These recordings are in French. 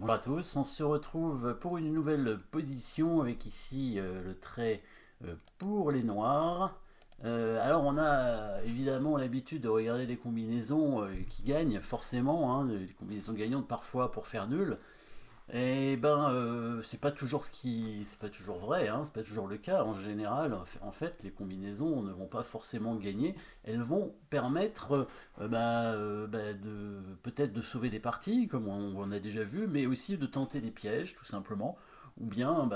Bonjour à tous, on se retrouve pour une nouvelle position avec ici le trait pour les noirs. Alors on a évidemment l'habitude de regarder les combinaisons qui gagnent forcément, hein, les combinaisons gagnantes parfois pour faire nul. Et ben c'est pas toujours c'est pas toujours vrai, hein, c'est pas toujours le cas. En général, en fait, les combinaisons ne vont pas forcément gagner. Elles vont permettre de peut-être de sauver des parties, comme on a déjà vu, mais aussi de tenter des pièges, tout simplement, ou bien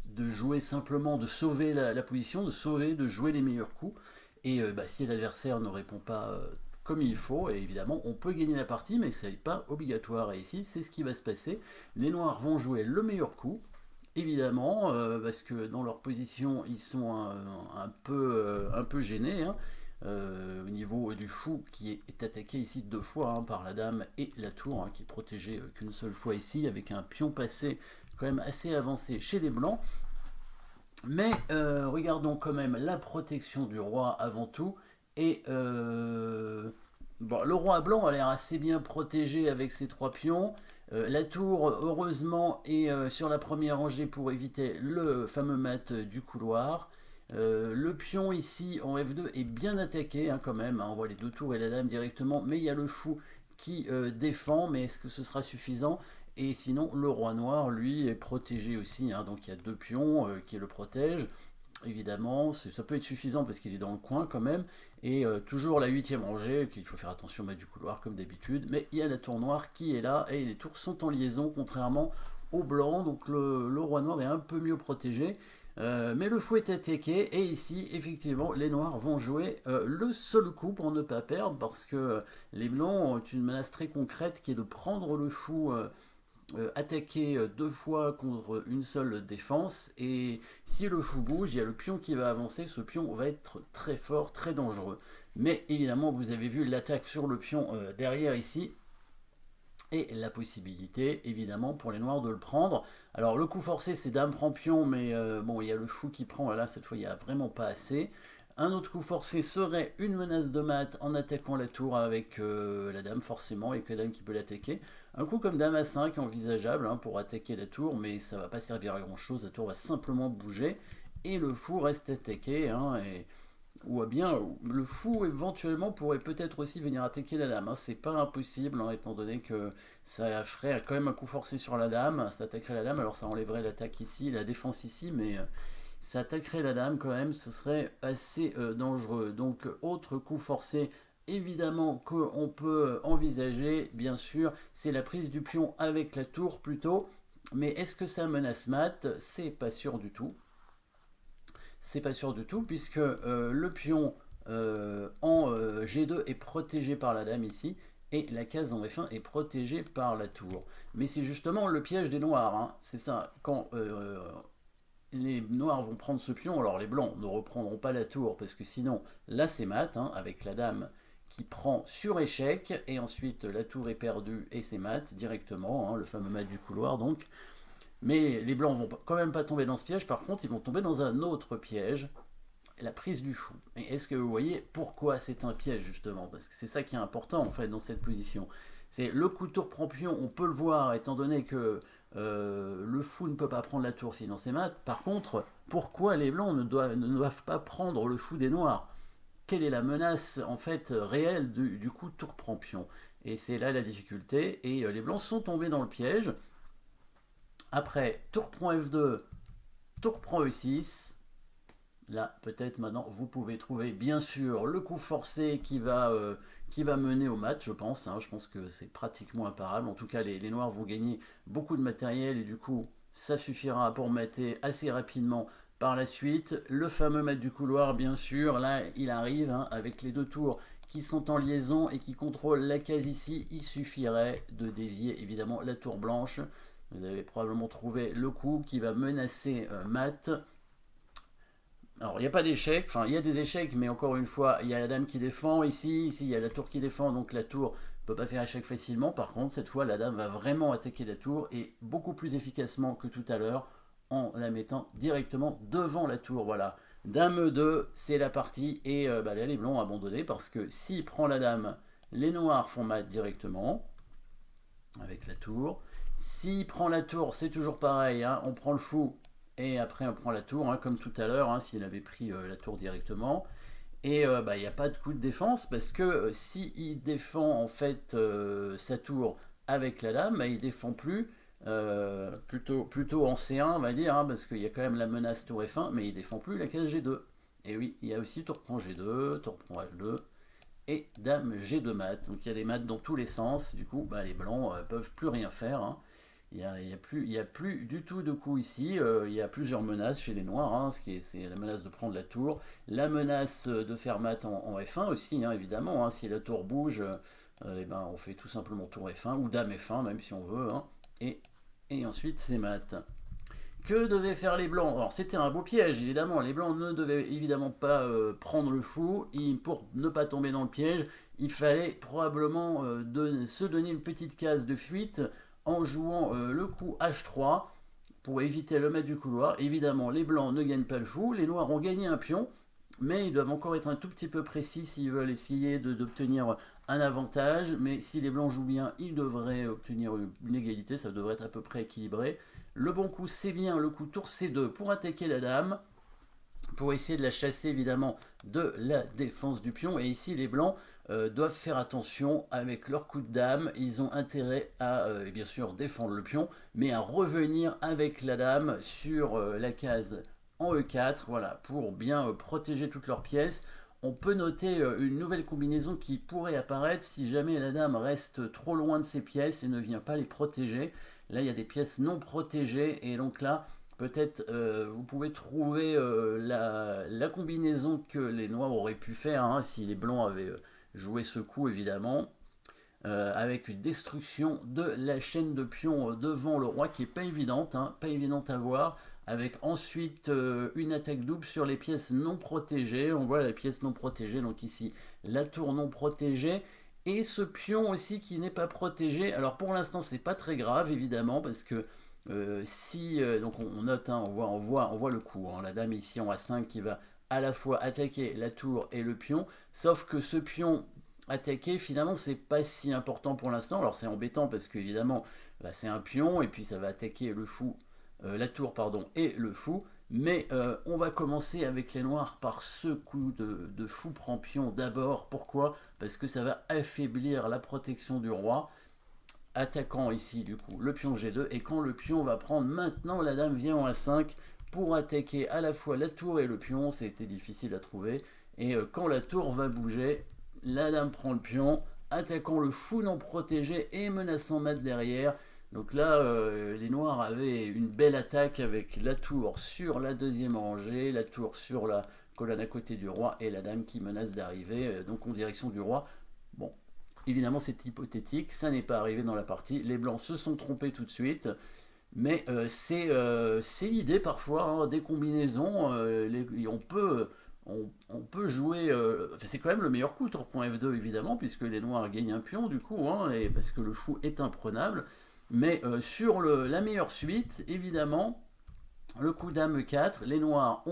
de jouer simplement, de sauver la position, de sauver, de jouer les meilleurs coups. Et si l'adversaire ne répond pas comme il faut, et évidemment on peut gagner la partie, mais ce n'est pas obligatoire. Et ici c'est ce qui va se passer. Les noirs vont jouer le meilleur coup, évidemment, parce que dans leur position ils sont un peu gênés, hein, au niveau du fou qui est attaqué ici deux fois, hein, par la dame et la tour, hein, qui est protégée qu'une seule fois ici, avec un pion passé quand même assez avancé chez les blancs. Mais regardons quand même la protection du roi avant tout. Et bon, le roi blanc a l'air assez bien protégé avec ses trois pions. La tour, heureusement, est sur la première rangée pour éviter le fameux mat du couloir. Le pion ici en F2 est bien attaqué, hein, quand même, hein. On voit les deux tours et la dame directement, mais il y a le fou qui défend. Mais est-ce que ce sera suffisant? Et sinon, le roi noir, lui, est protégé aussi, hein. Donc il y a deux pions qui le protègent. Évidemment, ça peut être suffisant parce qu'il est dans le coin quand même. Et toujours la huitième rangée, qu'il faut faire attention au match du couloir comme d'habitude. Mais il y a la tour noire qui est là et les tours sont en liaison contrairement au blanc. Donc le roi noir est un peu mieux protégé. Mais le fou est attaqué et ici effectivement les noirs vont jouer le seul coup pour ne pas perdre, parce que les blancs ont une menace très concrète qui est de prendre le fou attaquer deux fois contre une seule défense. Et si le fou bouge, il y a le pion qui va avancer. Ce pion va être très fort, très dangereux. Mais évidemment, vous avez vu l'attaque sur le pion derrière ici. Et la possibilité, évidemment, pour les noirs de le prendre. Alors, le coup forcé, c'est dame prend pion, mais bon, il y a le fou qui prend. Là, cette fois, il n'y a vraiment pas assez. Un autre coup forcé serait une menace de mat en attaquant la tour avec la dame, forcément, et que la dame qui peut l'attaquer. Un coup comme dame à 5 est envisageable, hein, pour attaquer la tour, mais ça va pas servir à grand chose. La tour va simplement bouger et le fou reste attaqué, hein, ou bien le fou éventuellement pourrait peut-être aussi venir attaquer la dame, hein. C'est pas impossible, hein, étant donné que ça ferait quand même un coup forcé sur la dame, ça attaquerait la dame. Alors ça enlèverait l'attaque ici, la défense ici, mais ça attaquerait la dame quand même, ce serait assez dangereux. Donc autre coup forcé évidemment qu'on peut envisager, bien sûr, c'est la prise du pion avec la tour plutôt. Mais est-ce que ça menace mat? C'est pas sûr du tout. C'est pas sûr du tout, puisque le pion en G2 est protégé par la dame ici, et la case en F1 est protégée par la tour. Mais c'est justement le piège des noirs, hein. C'est ça, quand les noirs vont prendre ce pion, alors les blancs ne reprendront pas la tour, parce que sinon, là c'est mat, hein, avec la dame qui prend sur échec, et ensuite la tour est perdue et c'est mat directement, hein, le fameux mat du couloir donc. Mais les blancs vont quand même pas tomber dans ce piège. Par contre, ils vont tomber dans un autre piège, la prise du fou. Et est-ce que vous voyez pourquoi c'est un piège, justement? Parce que c'est ça qui est important en fait dans cette position. C'est le coup de tour prend pion, on peut le voir étant donné que le fou ne peut pas prendre la tour sinon c'est mat. Par contre, pourquoi les blancs ne doivent pas prendre le fou des noirs? Quelle est la menace en fait réelle du coup de tour prend pion? Et c'est là la difficulté. Et les blancs sont tombés dans le piège. Après, tour prend F2, tour prend E6. Là, peut-être maintenant, vous pouvez trouver, bien sûr, le coup forcé qui va mener au match, je pense, hein. Je pense que c'est pratiquement imparable. En tout cas, les noirs vont gagner beaucoup de matériel et du coup, ça suffira pour mater assez rapidement par la suite. Le fameux mat du couloir, bien sûr, là, il arrive, hein, avec les deux tours qui sont en liaison et qui contrôlent la case ici. Il suffirait de dévier, évidemment, la tour blanche. Vous avez probablement trouvé le coup qui va menacer mat. Alors, il n'y a pas d'échec, enfin, il y a des échecs, mais encore une fois, il y a la dame qui défend ici, il y a la tour qui défend, donc la tour ne peut pas faire échec facilement. Par contre, cette fois, la dame va vraiment attaquer la tour, et beaucoup plus efficacement que tout à l'heure, en la mettant directement devant la tour. Voilà, dame E2, c'est la partie, et là, les blancs ont abandonné, parce que s'il prend la dame, les noirs font mat directement. avec la tour. S'il prend la tour, c'est toujours pareil, hein, on prend le fou et après on prend la tour, hein, comme tout à l'heure, hein, s'il avait pris la tour directement. Et il n'y a pas de coup de défense parce que s'il défend en fait sa tour avec la dame, il défend plus, plutôt en C1 on va dire, hein, parce qu'il y a quand même la menace tour F1, mais il défend plus la case G2. Et oui, il y a aussi tour prend G2, tour prend H2 et dame G2 mat. Donc il y a des maths dans tous les sens, du coup les blancs peuvent plus rien faire, hein. Il y a plus du tout de coups ici. Il y a plusieurs menaces chez les noirs, hein, c'est la menace de prendre la tour, la menace de faire mat en F1 aussi, hein, évidemment. Hein, si la tour bouge, on fait tout simplement tour F1 ou dame F1, même si on veut. Hein, et ensuite c'est mat. Que devaient faire les blancs? Alors c'était un beau piège, évidemment. Les blancs ne devaient évidemment pas prendre le fou. Pour ne pas tomber dans le piège, il fallait probablement se donner une petite case de fuite en jouant le coup H3 pour éviter le maître du couloir. Évidemment, les blancs ne gagnent pas le fou. Les noirs ont gagné un pion, mais ils doivent encore être un tout petit peu précis s'ils veulent essayer d'obtenir un avantage. Mais si les blancs jouent bien, ils devraient obtenir une égalité. Ça devrait être à peu près équilibré. Le bon coup, c'est bien le coup tour C2 pour attaquer la dame, pour essayer de la chasser évidemment de la défense du pion. Et ici, les blancs doivent faire attention avec leur coup de dame. Ils ont intérêt à, bien sûr, défendre le pion, mais à revenir avec la dame sur la case en E4, voilà, pour bien protéger toutes leurs pièces. On peut noter une nouvelle combinaison qui pourrait apparaître si jamais la dame reste trop loin de ses pièces et ne vient pas les protéger. Là, il y a des pièces non protégées et donc là, peut-être vous pouvez trouver la combinaison que les noirs auraient pu faire, hein, si les blancs avaient joué ce coup, évidemment. Avec une destruction de la chaîne de pions devant le roi qui est pas évidente, hein, pas évidente à voir, avec ensuite une attaque double sur les pièces non protégées. On voit les pièces non protégées, donc ici la tour non protégée et ce pion aussi qui n'est pas protégé. Alors pour l'instant c'est pas très grave évidemment parce que donc on note, hein, on voit le coup, hein, la dame ici en A5 qui va à la fois attaquer la tour et le pion, sauf que ce pion attaquer, finalement, c'est pas si important pour l'instant. Alors c'est embêtant parce qu'évidemment, c'est un pion et puis ça va attaquer le fou, la tour, pardon, et le fou. Mais on va commencer avec les noirs par ce coup de fou prend pion d'abord. Pourquoi? Parce que ça va affaiblir la protection du roi. Attaquant ici, du coup, le pion G2. Et quand le pion va prendre, maintenant la dame vient en A5 pour attaquer à la fois la tour et le pion. C'était difficile à trouver. Et quand la tour va bouger, la dame prend le pion, attaquant le fou non protégé et menaçant mat derrière. Donc là, les noirs avaient une belle attaque avec la tour sur la deuxième rangée, la tour sur la colonne à côté du roi et la dame qui menace d'arriver, donc en direction du roi. Bon, évidemment c'est hypothétique, ça n'est pas arrivé dans la partie. Les blancs se sont trompés tout de suite. Mais c'est l'idée parfois, hein, des combinaisons. On peut jouer. C'est quand même le meilleur coup, tour point F2 évidemment, puisque les noirs gagnent un pion du coup, hein, et parce que le fou est imprenable. Mais sur la meilleure suite, évidemment, le coup dame 4, les noirs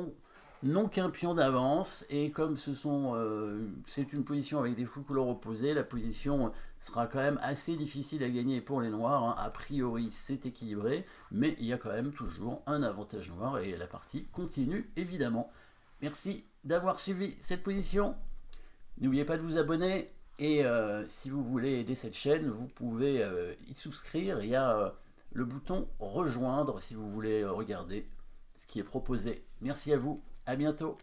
n'ont qu'un pion d'avance, et comme c'est une position avec des fous couleurs opposées, la position sera quand même assez difficile à gagner pour les noirs, hein. A priori c'est équilibré, mais il y a quand même toujours un avantage noir, et la partie continue évidemment. Merci d'avoir suivi cette position. N'oubliez pas de vous abonner, et si vous voulez aider cette chaîne, vous pouvez y souscrire. Il y a le bouton rejoindre si vous voulez regarder ce qui est proposé. Merci à vous, à bientôt.